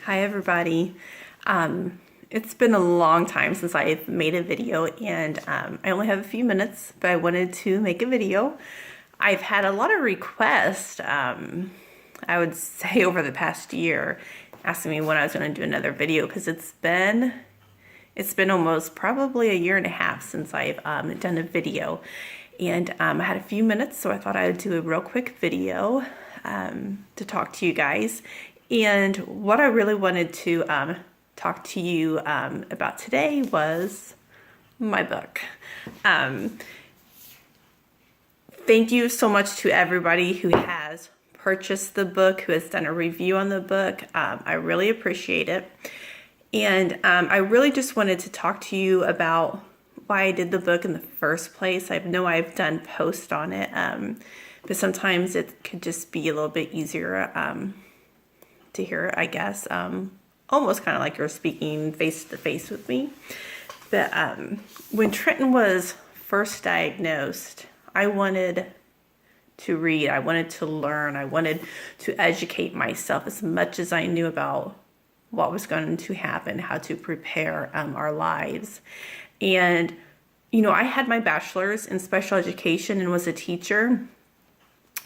Hi everybody. It's been a long time since I've made a video and I only have a few minutes, but I wanted to make a video. I've had a lot of requests, I would say over the past year, asking me when I was going to do another video because it's been almost probably a year and a half since I've done a video. And I had a few minutes, so I thought I would do a real quick video to talk to you guys. And what I really wanted to talk to you about today was my book. Thank you so much to everybody who has purchased the book, who has done a review on the book. I really appreciate it. And I really just wanted to talk to you about why I did the book in the first place. I know I've done posts on it, but sometimes it could just be a little bit easier to hear, I guess. Almost kind of like you're speaking face to face with me. But when Trenton was first diagnosed, I wanted to read, I wanted to learn, I wanted to educate myself as much as I knew about what was going to happen, how to prepare our lives. And, you know, I had my bachelor's in special education and was a teacher.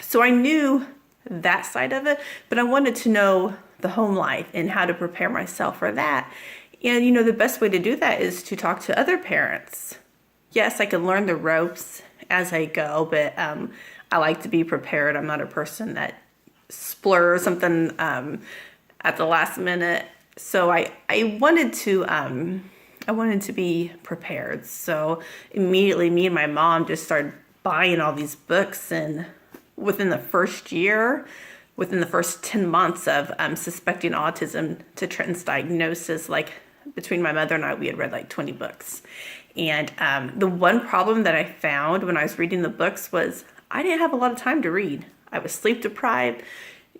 So I knew that side of it, but I wanted to know the home life and how to prepare myself for that. And, you know, the best way to do that is to talk to other parents. Yes, I can learn the ropes as I go, but I like to be prepared. I'm not a person that splurs something at the last minute. So I wanted to be prepared. So immediately me and my mom just started buying all these books, and within the first year, within the first 10 months of suspecting autism to Trenton's diagnosis, like between my mother and I, we had read like 20 books. And the one problem that I found when I was reading the books was I didn't have a lot of time to read. I was sleep deprived.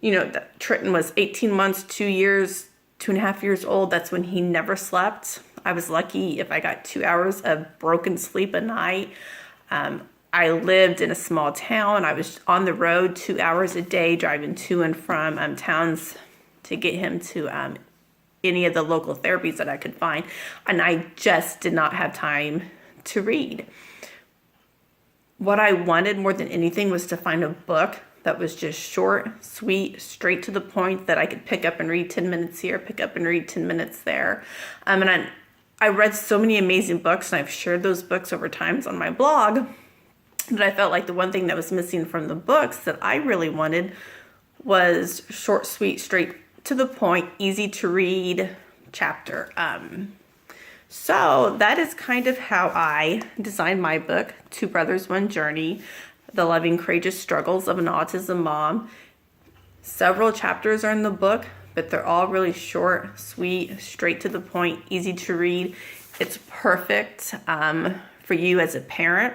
You know, Trenton was 18 months, 2 years, 2.5 years old. That's when he never slept. I was lucky if I got 2 hours of broken sleep a night. I lived in a small town. I was on the road 2 hours a day, driving to and from towns to get him to any of the local therapies that I could find. And I just did not have time to read. What I wanted more than anything was to find a book that was just short, sweet, straight to the point, that I could pick up and read 10 minutes here, pick up and read 10 minutes there. And I read so many amazing books, and I've shared those books over times on my blog. But I felt like the one thing that was missing from the books that I really wanted was short, sweet, straight to the point, easy to read chapter. So that is kind of how I designed my book, Two Brothers, One Journey, The Loving, Courageous Struggles of an Autism Mom. Several chapters are in the book, but they're all really short, sweet, straight to the point, easy to read. It's perfect for you as a parent,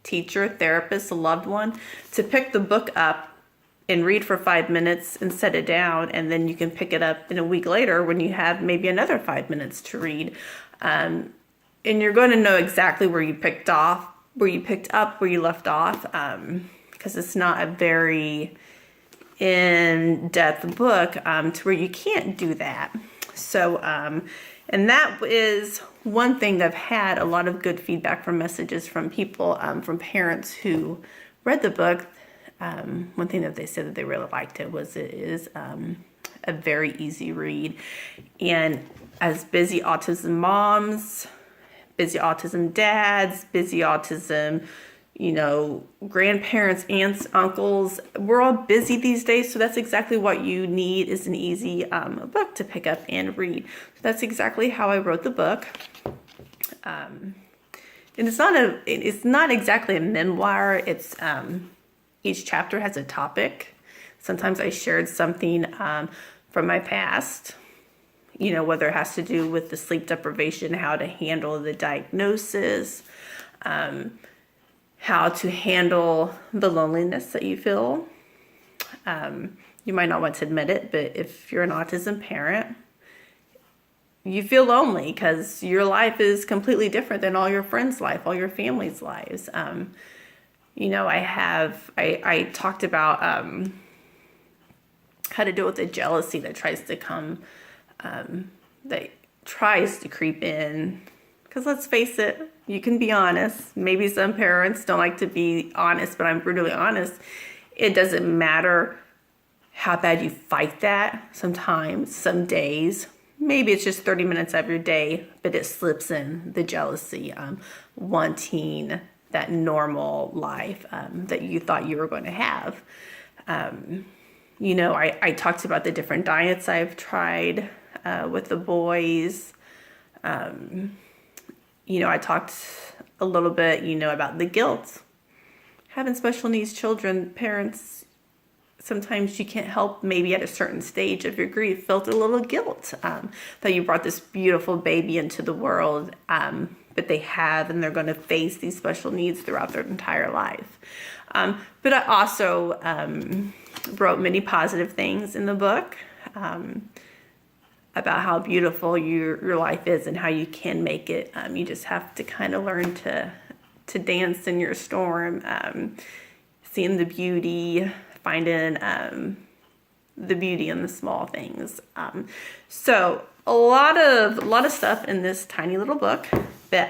teacher, therapist, a loved one, to pick the book up and read for 5 minutes and set it down, and then you can pick it up in a week later when you have maybe another 5 minutes to read. And you're going to know exactly where you picked up, where you left off, because it's not a very in-depth book to where you can't do that. So, and that is one thing that I've had a lot of good feedback from messages from people, from parents who read the book. One thing that they said that they really liked it was it is a very easy read. And as busy autism moms, busy autism dads, busy autism, you know, grandparents, aunts, uncles, we're all busy these days. So that's exactly what you need, is an easy book to pick up and read. So that's exactly how I wrote the book. And it's not exactly a memoir. It's each chapter has a topic. Sometimes I shared something from my past, you know, whether it has to do with the sleep deprivation, how to handle the diagnosis, how to handle the loneliness that you feel. You might not want to admit it, but if you're an autism parent, you feel lonely because your life is completely different than all your friends' life, all your family's lives. You know, I talked about how to deal with the jealousy that tries to come that tries to creep in. Because let's face it, you can be honest. Maybe some parents don't like to be honest, but I'm brutally honest. It doesn't matter how bad you fight that. Sometimes, some days, maybe it's just 30 minutes of your day, but it slips in the jealousy, wanting that normal life that you thought you were going to have. You know, I talked about the different diets I've tried with the boys. You know, I talked a little bit, you know, about the guilt. Having special needs children, parents, sometimes you can't help, maybe at a certain stage of your grief, felt a little guilt that you brought this beautiful baby into the world, but they have, and they're going to face these special needs throughout their entire life. But I also wrote many positive things in the book about how beautiful your life is and how you can make it. You just have to kind of learn to dance in your storm, seeing the beauty, finding the beauty in the small things. So a lot of stuff in this tiny little book. But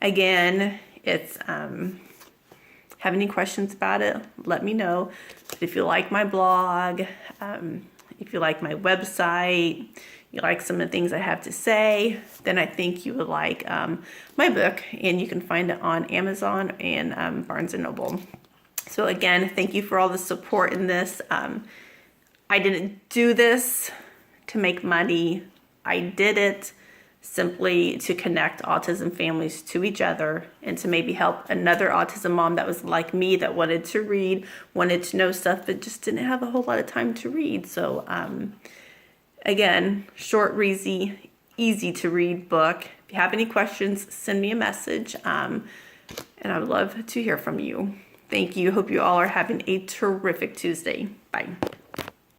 again, it's have any questions about it, let me know. If you like my blog, if you like my website, you like some of the things I have to say, then I think you would like my book, and you can find it on Amazon and Barnes & Noble. So again, thank you for all the support in this. I didn't do this to make money. I did it simply to connect autism families to each other and to maybe help another autism mom that was like me, that wanted to read, wanted to know stuff, but just didn't have a whole lot of time to read. So again, short, easy to read book. If you have any questions, send me a message, and I would love to hear from you. Thank you. Hope you all are having a terrific Tuesday. Bye.